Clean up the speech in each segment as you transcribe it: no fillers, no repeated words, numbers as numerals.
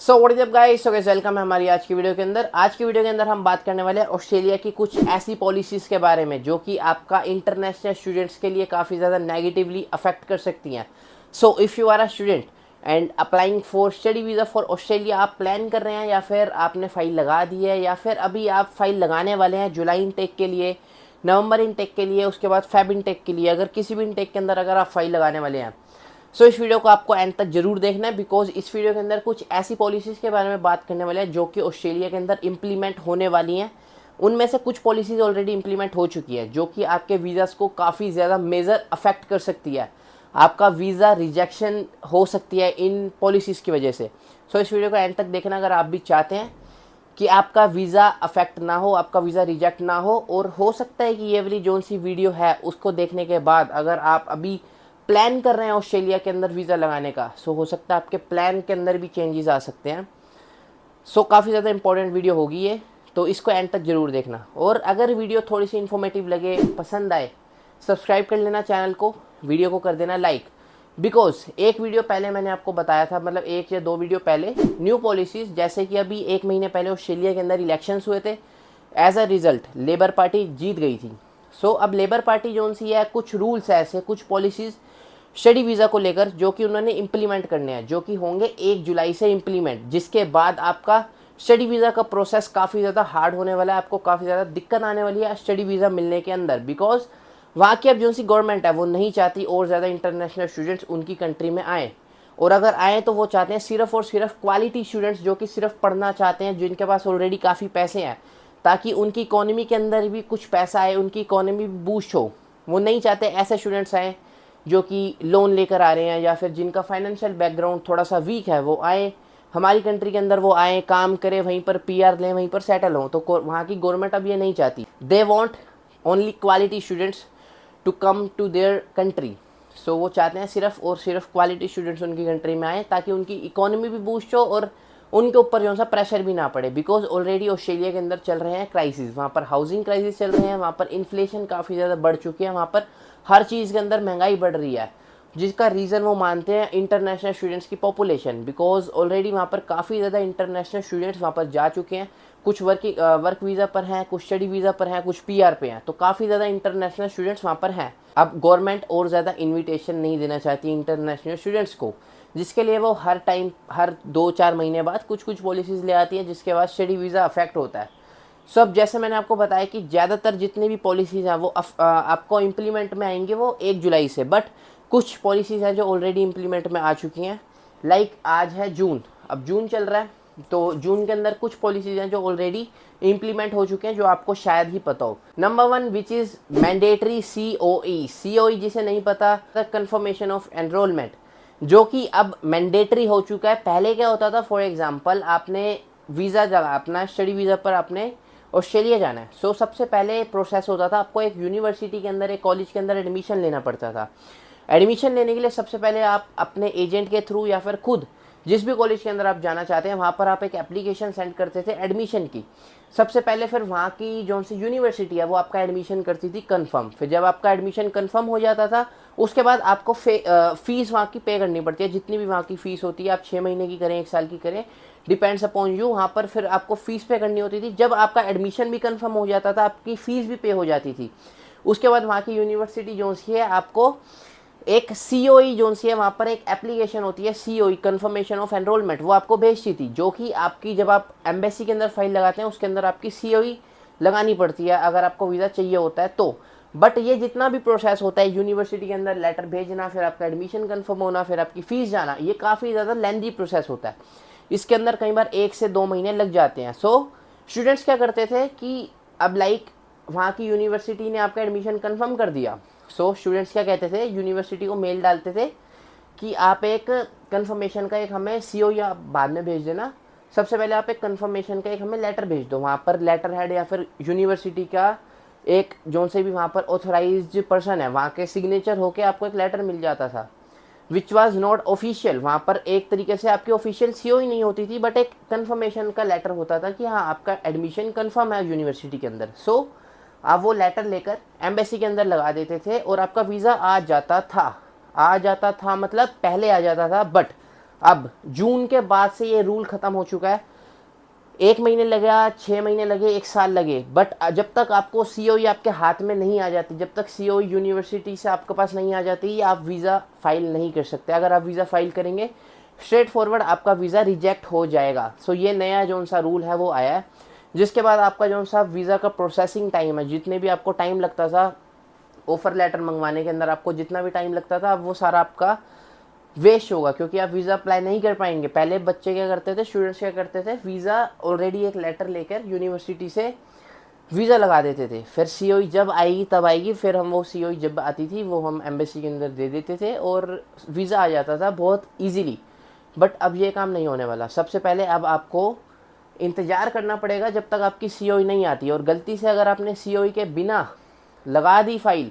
So what is up guys, so guys welcome है हमारी आज की वीडियो के अंदर। आज की वीडियो के अंदर हम बात करने वाले हैं ऑस्ट्रेलिया की कुछ ऐसी पॉलिसीज़ के बारे में जो कि आपका इंटरनेशनल स्टूडेंट्स के लिए काफ़ी ज़्यादा नेगेटिवली अफेक्ट कर सकती हैं। So if you are a student and applying for study visa for Australia, आप प्लान कर रहे हैं या फिर आपने फ़ाइल लगा दी है या फिर अभी आप फाइल लगाने वाले हैं जुलाई इनटेक के लिए, नवंबर इनटेक के लिए, उसके बाद फेब इनटेक के लिए, अगर किसी भी इनटेक के अंदर अगर आप फाइल लगाने वाले हैं, सो इस वीडियो को आपको एंड तक जरूर देखना है, बिकॉज इस वीडियो के अंदर कुछ ऐसी पॉलिसीज़ के बारे में बात करने वाले हैं जो कि ऑस्ट्रेलिया के अंदर इम्प्लीमेंट होने वाली हैं। उनमें से कुछ पॉलिसीज़ ऑलरेडी इम्प्लीमेंट हो चुकी है जो कि आपके वीज़ास को काफ़ी ज़्यादा मेजर अफेक्ट कर सकती है। आपका वीज़ा रिजेक्शन हो सकती है इन पॉलिसीज़ की वजह से। सो इस वीडियो को एंड तक देखना अगर आप भी चाहते हैं कि आपका वीज़ा अफेक्ट ना हो, आपका वीज़ा रिजेक्ट ना हो। और हो सकता है कि ये वाली जो सी वीडियो है उसको देखने के बाद अगर आप अभी प्लान कर रहे हैं ऑस्ट्रेलिया के अंदर वीज़ा लगाने का, सो हो सकता है आपके प्लान के अंदर भी चेंजेस आ सकते हैं। सो काफ़ी ज़्यादा इंपॉर्टेंट वीडियो होगी ये, तो इसको एंड तक ज़रूर देखना। और अगर वीडियो थोड़ी सी इन्फॉर्मेटिव लगे, पसंद आए, सब्सक्राइब कर लेना चैनल को, वीडियो को कर देना लाइक। बिकॉज एक वीडियो पहले मैंने आपको बताया था, मतलब एक या दो वीडियो पहले, न्यू पॉलिसीज़, जैसे कि अभी एक महीने पहले ऑस्ट्रेलिया के अंदर इलेक्शंस हुए थे। As a result Labour Party जीत गई थी। सो अब लेबर पार्टी जो सी है, कुछ रूल्स है ऐसे, कुछ पॉलिसीज़ स्टडी वीज़ा को लेकर जो कि उन्होंने इम्प्लीमेंट करने हैं, जो कि होंगे 1 जुलाई से इम्प्लीमेंट, जिसके बाद आपका स्टडी वीज़ा का प्रोसेस काफ़ी ज़्यादा हार्ड होने वाला है। आपको काफ़ी ज़्यादा दिक्कत आने वाली है स्टडी वीज़ा मिलने के अंदर, बिकॉज वहाँ की अब जो सी गवर्नमेंट है वो नहीं चाहती और ज़्यादा इंटरनेशनल स्टूडेंट्स उनकी कंट्री में आएँ। और अगर आएँ तो वो चाहते हैं सिर्फ और सिर्फ क्वालिटी स्टूडेंट्स जो कि सिर्फ पढ़ना चाहते हैं, जिनके पास ऑलरेडी काफ़ी पैसे हैं, ताकि उनकी इकोनॉमी के अंदर भी कुछ पैसा आए, उनकी इकोनॉमी भी बूस्ट हो। वो नहीं चाहते ऐसे स्टूडेंट्स आएँ जो कि लोन लेकर आ रहे हैं या फिर जिनका फाइनेंशियल बैकग्राउंड थोड़ा सा वीक है, वो आए हमारी कंट्री के अंदर, वो आए काम करें, वहीं पर पीआर लें, वहीं पर सेटल हों। तो वहाँ की गवर्नमेंट अब ये नहीं चाहती। They want only quality students to come to their country. So वो चाहते हैं सिर्फ और सिर्फ क्वालिटी स्टूडेंट्स उनकी कंट्री में आए, ताकि उनकी इकोनॉमी भी बूस्ट हो और उनके ऊपर जो सा प्रेशर भी ना पड़े। बिकॉज ऑलरेडी ऑस्ट्रेलिया के अंदर चल रहे हैं क्राइसिस, वहाँ पर हाउसिंग क्राइसिस चल रहे हैं, वहाँ पर इन्फ्लेशन काफ़ी ज़्यादा बढ़ चुकी है, वहाँ पर हर चीज़ के अंदर महंगाई बढ़ रही है, जिसका रीज़न वो मानते हैं इंटरनेशनल स्टूडेंट्स की पॉपुलेशन। बिकॉज ऑलरेडी वहाँ पर काफ़ी ज़्यादा इंटरनेशनल स्टूडेंट्स वहाँ पर जा चुके हैं। कुछ वर्क वीज़ा पर हैं, कुछ स्टडी वीज़ा पर हैं, कुछ पीआर पे हैं। तो काफ़ी ज़्यादा इंटरनेशनल स्टूडेंट्स वहाँ पर हैं। अब गवर्नमेंट और ज़्यादा इन्विटेशन नहीं देना चाहती इंटरनेशनल स्टूडेंट्स को, जिसके लिए वो हर टाइम, हर 2-4 महीने बाद कुछ कुछ पॉलिसीज़ ले आती है, जिसके बाद स्टडी वीज़ा अफेक्ट होता है। सो अब जैसे मैंने आपको बताया कि ज़्यादातर जितनी भी पॉलिसीज़ हैं वो आपको इम्प्लीमेंट में आएंगे वो 1 जुलाई से। बट कुछ पॉलिसीज़ हैं जो ऑलरेडी इम्प्लीमेंट में आ चुकी हैं। लाइक आज है जून, अब जून चल रहा है, तो जून के अंदर कुछ पॉलिसीज़ हैं जो ऑलरेडी इम्प्लीमेंट हो चुके हैं, जो आपको शायद ही पता हो। Number 1 which is mandatory COE, जिसे नहीं पता, द कन्फर्मेशन ऑफ एनरोलमेंट, जो कि अब मैंडेटरी हो चुका है। पहले क्या होता था, फॉर एग्जांपल आपने वीज़ा अपना स्टडी वीज़ा पर आपने ऑस्ट्रेलिया जाना है। सो सबसे पहले प्रोसेस होता था, आपको एक यूनिवर्सिटी के अंदर, एक कॉलेज के अंदर एडमिशन लेना पड़ता था। एडमिशन लेने के लिए सबसे पहले आप अपने एजेंट के थ्रू या फिर खुद जिस भी कॉलेज के अंदर आप जाना चाहते हैं, वहाँ पर आप एक एप्लीकेशन सेंड करते थे एडमिशन की सबसे पहले। फिर वहाँ की जो सी यूनिवर्सिटी है वो आपका एडमिशन करती थी कंफर्म। फिर जब आपका एडमिशन कंफर्म हो जाता था, उसके बाद आपको फीस वहाँ की पे करनी पड़ती है, जितनी भी वहाँ की फ़ीस होती है। आप 6 महीने की करें, 1 साल की करें, डिपेंड्स अपॉन यू। वहाँ पर फिर आपको फ़ीस पे करनी होती थी। जब आपका एडमिशन भी कंफर्म हो जाता था, आपकी फ़ीस भी पे हो जाती थी। उसके बाद वहाँ की यूनिवर्सिटी जो सी है आपको एक COE जो सी है, वहाँ पर एक एप्लीकेशन होती है COE, कन्फर्मेशन ऑफ एनरोलमेंट, वो आपको भेजती थी, जो कि आपकी जब आप एम्बेसी के अंदर फाइल लगाते हैं उसके अंदर आपकी COE लगानी पड़ती है अगर आपको वीज़ा चाहिए होता है तो। बट ये जितना भी प्रोसेस होता है, यूनिवर्सिटी के अंदर लेटर भेजना, फिर आपका एडमिशन कन्फर्म होना, फिर आपकी फ़ीस जाना, ये काफ़ी ज़्यादा लेंदी प्रोसेस होता है। इसके अंदर कई बार 1 से 2 महीने लग जाते हैं। सो स्टूडेंट्स क्या करते थे कि अब लाइक वहाँ की यूनिवर्सिटी ने आपका एडमिशन कन्फर्म कर दिया। सो स्टूडेंट्स क्या कहते थे, यूनिवर्सिटी को मेल डालते थे कि आप एक कंफर्मेशन का एक हमें CO या बाद में भेज देना, सबसे पहले आप एक कंफर्मेशन का एक हमें लेटर भेज दो। वहाँ पर लेटर हेड या फिर यूनिवर्सिटी का एक जो से भी वहाँ पर ऑथराइज्ड पर्सन है, वहाँ के सिग्नेचर होके आपको एक लेटर मिल जाता था, विच वॉज नॉट ऑफिशियल। वहाँ पर एक तरीके से आपकी ऑफिशियल COE नहीं होती थी, बट एक कंफर्मेशन का लेटर होता था कि हाँ आपका एडमिशन कंफर्म है यूनिवर्सिटी के अंदर। सो आप वो लेटर लेकर एम्बेसी के अंदर लगा देते थे और आपका वीज़ा आ जाता था। मतलब पहले आ जाता था, बट अब जून के बाद से ये रूल ख़त्म हो चुका है। 1 महीने लगा, 6 महीने लगे, 1 साल लगे, बट जब तक आपको सीओई आपके हाथ में नहीं आ जाती, जब तक सीओई यूनिवर्सिटी से आपके पास नहीं आ जाती, आप वीज़ा फाइल नहीं कर सकते। अगर आप वीज़ा फाइल करेंगे स्ट्रेट फॉरवर्ड आपका वीज़ा रिजेक्ट हो जाएगा। सो ये नया जो सा रूल है वो आया है, जिसके बाद आपका जो सा वीज़ा का प्रोसेसिंग टाइम है, जितने भी आपको टाइम लगता था ऑफ़र लेटर मंगवाने के अंदर, आपको जितना भी टाइम लगता था, वो सारा आपका वेस्ट होगा, क्योंकि आप वीज़ा अप्लाई नहीं कर पाएंगे। पहले बच्चे क्या करते थे, स्टूडेंट्स क्या करते थे, वीज़ा ऑलरेडी एक लेटर लेकर यूनिवर्सिटी से वीज़ा लगा देते थे, फिर सीओई जब आएगी तब आएगी, फिर हम वो सीओई जब आती थी वो हम एम्बेसी के अंदर दे देते थे और वीज़ा आ जाता था बहुत ईजीली। बट अब ये काम नहीं होने वाला। सबसे पहले अब आपको इंतज़ार करना पड़ेगा जब तक आपकी सीओई नहीं आती, और गलती से अगर आपने सीओई के बिना लगा दी फाइल,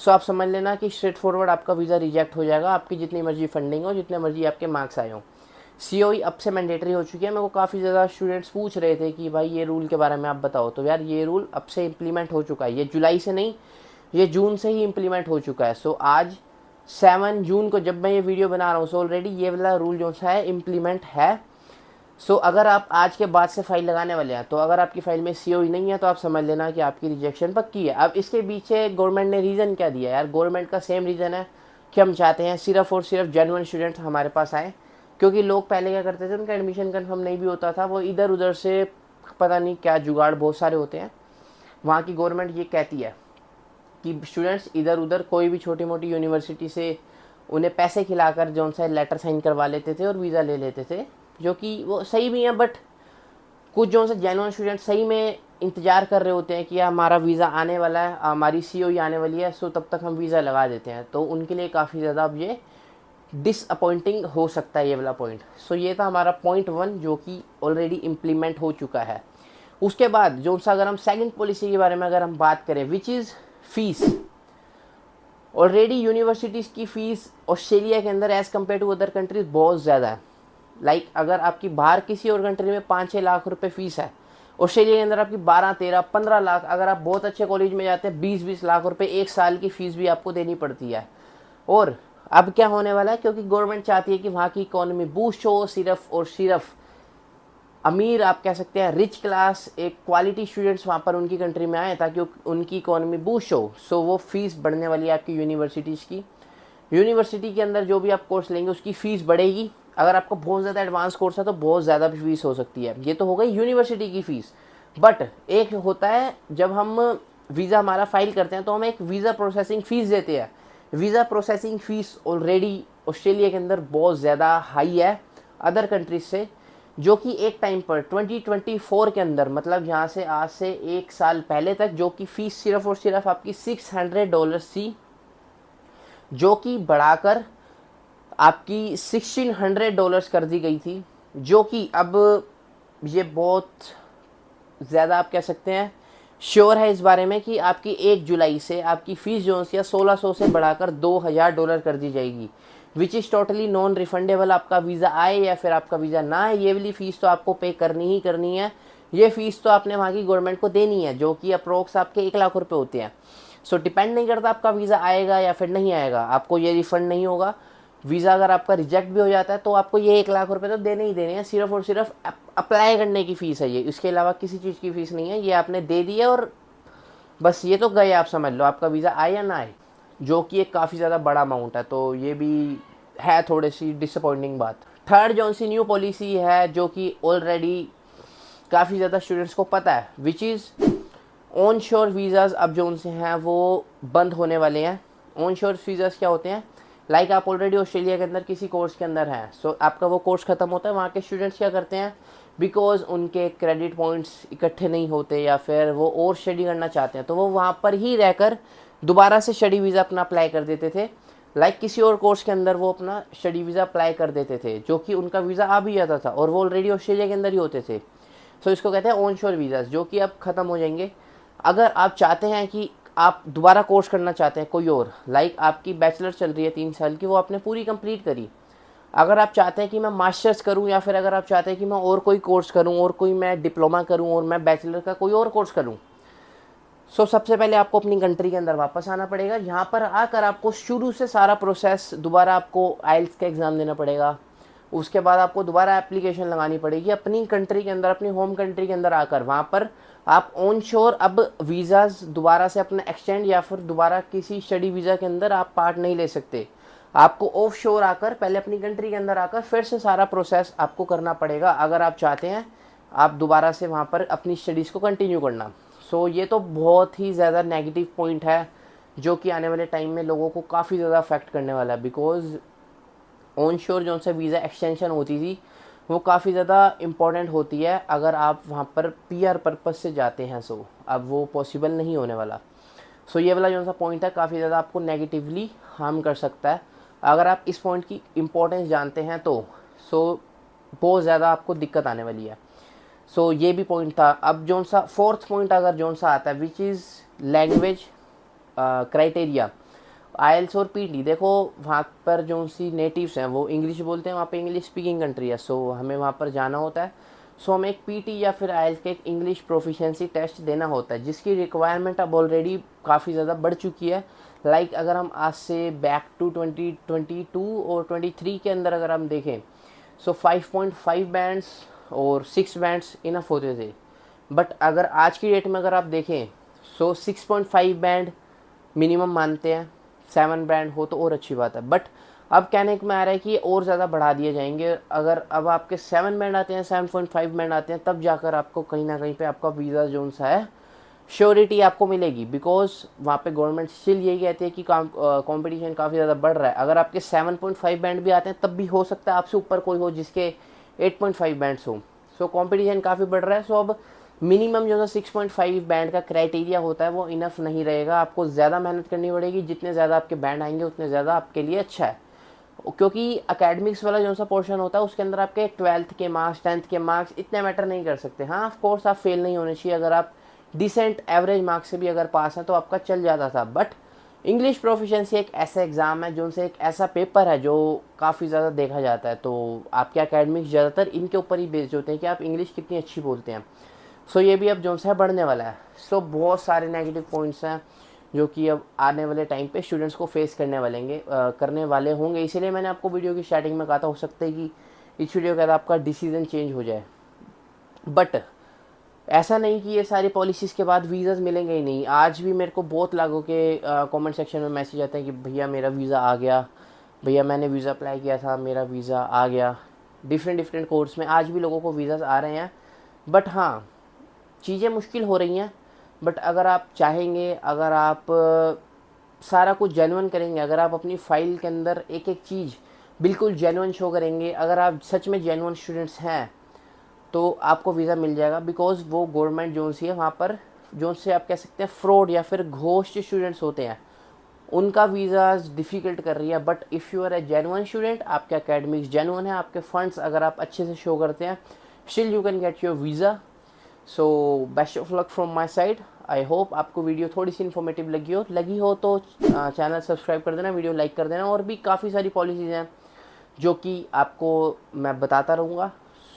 सो आप समझ लेना कि स्ट्रेट फॉरवर्ड आपका वीज़ा रिजेक्ट हो जाएगा, आपकी जितनी मर्जी फंडिंग हो, जितने मर्जी आपके मार्क्स आए हों। सीओई अब से मैंडेटरी हो चुकी है। मेरे को काफ़ी ज़्यादा स्टूडेंट्स पूछ रहे थे कि भाई ये रूल के बारे में आप बताओ, तो यार ये रूल अब से इम्प्लीमेंट हो चुका है। ये जुलाई से नहीं, ये जून से ही इम्प्लीमेंट हो चुका है। सो आज 7 जून को जब मैं ये वीडियो बना रहा हूँ, सो ऑलरेडी ये वाला रूल जो सा है इम्प्लीमेंट है। सो अगर आप आज के बाद से फाइल लगाने वाले हैं, तो अगर आपकी फाइल में सीओई नहीं है तो आप समझ लेना कि आपकी रिजेक्शन पक्की है। अब इसके पीछे गवर्नमेंट ने रीज़न क्या दिया यार, गवर्नमेंट का सेम रीज़न है कि हम चाहते हैं सिर्फ और सिर्फ जेन्युइन स्टूडेंट हमारे पास आए, क्योंकि लोग पहले क्या करते थे, उनका एडमिशन कन्फर्म नहीं भी होता था, वो इधर उधर से पता नहीं क्या जुगाड़ बहुत सारे होते हैं। वहाँ की गवर्नमेंट ये कहती है कि स्टूडेंट्स इधर उधर कोई भी छोटी मोटी यूनिवर्सिटी से उन्हें पैसे खिलाकर जो सा लेटर साइन करवा लेते थे और वीज़ा ले लेते थे, जो कि वो सही भी हैं। बट कुछ जो से जेन्युइन स्टूडेंट सही में इंतज़ार कर रहे होते हैं कि हमारा वीज़ा आने वाला है, हमारी सीओई आने वाली है, सो तब तक हम वीज़ा लगा देते हैं, तो उनके लिए काफ़ी ज़्यादा अब ये डिसअपॉइंटिंग हो सकता है ये वाला पॉइंट। सो ये था हमारा पॉइंट 1 जो कि ऑलरेडी इम्प्लीमेंट हो चुका है। उसके बाद जो सा अगर हम सेकंड पॉलिसी के बारे में अगर हम बात करें, which is fees. Already universities की फ़ीस ऑस्ट्रेलिया के अंदर as compared to other countries बहुत ज़्यादा है। लाइक अगर आपकी बाहर किसी और कंट्री में 5-6 लाख रुपए फ़ीस है, ऑस्ट्रेलिया के अंदर आपकी 12-13-15 लाख, अगर आप बहुत अच्छे कॉलेज में जाते हैं 20-20 लाख रुपए एक साल की फ़ीस भी आपको देनी पड़ती है। और अब क्या होने वाला है, क्योंकि गवर्नमेंट चाहती है कि वहाँ की इकोनॉमी बूस्ट हो, सिर्फ और सिर्फ अमीर, आप कह सकते हैं रिच क्लास, एक क्वालिटी स्टूडेंट्स वहाँ पर उनकी कंट्री में आए ताकि उनकी इकोनॉमी बूस्ट हो। सो वो फीस बढ़ने वाली है आपकी यूनिवर्सिटीज़ की। यूनिवर्सिटी के अंदर जो भी आप कोर्स लेंगे उसकी फ़ीस बढ़ेगी। अगर आपको बहुत ज़्यादा एडवांस कोर्स है तो बहुत ज़्यादा भी फीस हो सकती है। ये तो हो गई यूनिवर्सिटी की फ़ीस। बट एक होता है जब हम वीज़ा हमारा फाइल करते हैं तो हम एक वीज़ा प्रोसेसिंग फ़ीस देते हैं। Visa processing fees already Australia के अंदर बहुत ज़्यादा हाई है अदर कंट्रीज से, जो कि एक टाइम पर 2024 के अंदर, मतलब यहाँ से आज से 1 साल पहले तक, जो कि फ़ीस सिर्फ और सिर्फ आपकी $600 थी, जो कि बढ़ाकर आपकी $1600 कर दी गई थी, जो कि अब ये बहुत ज़्यादा आप कह सकते हैं श्योर है इस बारे में कि आपकी 1 जुलाई से आपकी फ़ीस जो है 1600 से बढ़ाकर $2000 कर दी जाएगी, which is totally non refundable. आपका वीज़ा आए या फिर आपका वीज़ा ना आए, ये वाली फ़ीस तो आपको पे करनी ही करनी है। ये फ़ीस तो आपने वहाँ की गवर्नमेंट को देनी है, जो कि अप्रोक्स आपके 1 लाख रुपए होते हैं। सो डिपेंड नहीं करता आपका वीज़ा आएगा या फिर नहीं आएगा, आपको ये रिफ़ंड नहीं होगा। वीज़ा अगर आपका रिजेक्ट भी हो जाता है तो आपको ये 1 लाख रुपए तो देने ही देने हैं। सिर्फ और सिर्फ अप्लाई करने की फ़ीस है ये, इसके अलावा किसी चीज़ की फ़ीस नहीं है। ये आपने दे दी है और बस ये तो गए, आप समझ लो आपका वीज़ा आए या ना आए, जो कि एक काफ़ी ज़्यादा बड़ा अमाउंट है। तो ये भी है थोड़ी सी डिसअपॉइंटिंग बात। थर्ड जो सी न्यू पॉलिसी है, जो कि ऑलरेडी काफ़ी ज़्यादा स्टूडेंट्स को पता है, विच इज़ ऑन शोर वीज़ाज़ अब जो उनसे हैं वो बंद होने वाले हैं। ऑन शोर वीज़ाज़ क्या होते हैं, लाइक आप ऑलरेडी ऑस्ट्रेलिया के अंदर किसी कोर्स के अंदर हैं, सो आपका वो कोर्स ख़त्म होता है, वहाँ के स्टूडेंट्स क्या करते हैं, बिकॉज उनके क्रेडिट पॉइंट्स इकट्ठे नहीं होते या फिर वो और स्टडी करना चाहते हैं, तो वो वहाँ पर ही रहकर दोबारा से स्टडी वीज़ा अपना अप्लाई कर देते थे। लाइक किसी और कोर्स के अंदर वो अपना स्टडी वीज़ा अप्लाई कर देते थे, जो कि उनका वीज़ा आ भी जाता था और वो ऑलरेडी ऑस्ट्रेलिया के अंदर ही होते थे। सो इसको कहते हैं ऑन शोर वीज़ाज़, जो कि अब ख़त्म हो जाएंगे। अगर आप चाहते हैं कि आप दोबारा कोर्स करना चाहते हैं कोई और, लाइक आपकी बैचलर चल रही है 3 साल की, वो आपने पूरी कंप्लीट करी, अगर आप चाहते हैं कि मैं मास्टर्स करूं या फिर अगर आप चाहते हैं कि मैं और कोई कोर्स करूं और कोई मैं डिप्लोमा करूं और मैं बैचलर का कोई और कोर्स करूं, सो सबसे पहले आपको अपनी कंट्री के अंदर वापस आना पड़ेगा। यहाँ पर आकर आपको शुरू से सारा प्रोसेस दोबारा, आपको आइल्स का एग्ज़ाम देना पड़ेगा, उसके बाद आपको दोबारा एप्लीकेशन लगानी पड़ेगी अपनी कंट्री के अंदर, अपनी होम कंट्री के अंदर आकर। वहाँ पर आप ऑन शोर अब वीज़ाज़ दोबारा से अपना एक्सटेंड या फिर दोबारा किसी स्टडी वीज़ा के अंदर आप पार्ट नहीं ले सकते। आपको ऑफ शोर आकर, पहले अपनी कंट्री के अंदर आकर फिर से सारा प्रोसेस आपको करना पड़ेगा अगर आप चाहते हैं आप दोबारा से वहाँ पर अपनी स्टडीज़ को कंटिन्यू करना। सो ये तो बहुत ही ज़्यादा नेगेटिव पॉइंट है जो कि आने वाले टाइम में लोगों को काफ़ी ज़्यादा अफेक्ट करने वाला है। बिकॉज ऑन शोर जो से वीज़ा एक्सटेंशन होती थी वो काफ़ी ज़्यादा इम्पॉर्टेंट होती है अगर आप वहाँ पर पीआर पर्पज़ से जाते हैं। सो अब वो पॉसिबल नहीं होने वाला। सो ये वाला जो सा पॉइंट है काफ़ी ज़्यादा आपको नेगेटिवली हार्म कर सकता है। अगर आप इस पॉइंट की इम्पोर्टेंस जानते हैं तो सो बहुत ज़्यादा आपको दिक्कत आने वाली है। सो ये भी पॉइंट था। अब जो सा फोर्थ पॉइंट अगर जो सा आता है विच इज़ लैंग्वेज क्राइटेरिया, आइल्स और पीटी। देखो वहाँ पर जो सी नेटिव्स हैं वो इंग्लिश बोलते हैं, वहाँ पे इंग्लिश स्पीकिंग कंट्री है। सो हमें वहाँ पर जाना होता है। सो हमें एक पीटी या फिर आइल्स का एक इंग्लिश प्रोफिशिएंसी टेस्ट देना होता है जिसकी रिक्वायरमेंट अब ऑलरेडी काफ़ी ज़्यादा बढ़ चुकी है। लाइक अगर हम आज से बैक टू 2022 और 23 के अंदर अगर हम देखें सो 5.5 बैंड्स और 6 बैंड्स इनफ होते थे। बट अगर आज की डेट में अगर आप देखें सो 6.5 बैंड मिनिमम मानते हैं, 7 बैंड हो तो और अच्छी बात है। बट अब कहने में आ रहा है कि ये और ज़्यादा बढ़ा दिए जाएंगे। अगर अब आपके 7 बैंड आते हैं, 7.5 बैंड आते हैं, तब जाकर आपको कहीं ना कहीं पे आपका वीज़ा जो सा है श्योरिटी आपको मिलेगी। बिकॉज वहाँ पे गवर्नमेंट स्टिल यही कहती है कि कंपटीशन काफ़ी ज़्यादा बढ़ रहा है। अगर आपके 7.5 बैंड भी आते हैं तब भी हो सकता है आपसे ऊपर कोई हो जिसके 8.5 बैंड्स हो। सो कंपटीशन काफ़ी बढ़ रहा है। सो अब मिनिमम जो है 6.5 बैंड का क्राइटेरिया होता है वो इनफ नहीं रहेगा। आपको ज़्यादा मेहनत करनी पड़ेगी। जितने ज़्यादा आपके बैंड आएंगे उतने ज़्यादा आपके लिए अच्छा है। क्योंकि एकेडमिक्स वाला जो सा पोर्शन होता है उसके अंदर आपके 12th के मार्क्स, 10th के मार्क्स इतने मैटर नहीं कर सकते। हाँ ऑफ कोर्स आप फेल नहीं होने चाहिए। अगर आप डिसेंट एवरेज मार्क्स से भी अगर पास हैं तो आपका चल जाता था। बट इंग्लिश प्रोफिशिएंसी एक ऐसा एग्ज़ाम है जो से एक ऐसा पेपर है जो काफ़ी ज़्यादा देखा जाता है। तो आपके एकेडमिक्स ज़्यादातर इनके ऊपर ही बेस्ड होते हैं कि आप इंग्लिश कितनी अच्छी बोलते हैं। सो ये भी अब जो है बढ़ने वाला है। सो बहुत सारे नेगेटिव पॉइंट्स हैं जो कि अब आने वाले टाइम पे स्टूडेंट्स को फेस करने वाले होंगे। इसीलिए मैंने आपको वीडियो की स्टार्टिंग में कहा था हो सकता है कि इस वीडियो के बाद आपका डिसीजन चेंज हो जाए। बट ऐसा नहीं कि ये सारी पॉलिसीज़ के बाद वीज़ाज़ मिलेंगे ही नहीं। आज भी मेरे को बहुत लोगों के कमेंट सेक्शन में मैसेज आते हैं कि भैया मेरा वीज़ा आ गया, भैया मैंने वीज़ा अप्लाई किया था मेरा वीज़ा आ गया। डिफरेंट कोर्स में आज भी लोगों को वीज़ाज़ आ रहे हैं। बट हाँ चीज़ें मुश्किल हो रही हैं। बट अगर आप चाहेंगे, अगर आप सारा कुछ जेन्युइन करेंगे, अगर आप अपनी फ़ाइल के अंदर एक एक चीज़ बिल्कुल जेन्युइन शो करेंगे, अगर आप सच में जेन्युइन स्टूडेंट्स हैं तो आपको वीज़ा मिल जाएगा। बिकॉज वो गवर्नमेंट जो सी है वहाँ पर जो से आप कह सकते हैं फ्रॉड या फिर घोस्ट स्टूडेंट्स होते हैं उनका वीज़ा डिफ़िकल्ट कर रही है। But if you are a genuine student, आपके एकेडमिक्स जेन्युइन है, आपके फंड्स अगर आप अच्छे से शो करते हैं, still you can get your visa. So best of luck from my side. I hope आपको वीडियो थोड़ी सी इन्फॉर्मेटिव लगी हो तो चैनल सब्सक्राइब कर देना, वीडियो लाइक कर देना। और भी काफ़ी सारी पॉलिसीज़ हैं जो कि आपको मैं बताता रहूँगा।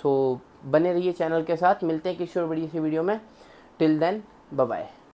सो बने रहिए चैनल के साथ। मिलते हैं किसी और बड़ी सी वीडियो में। Till then bye bye.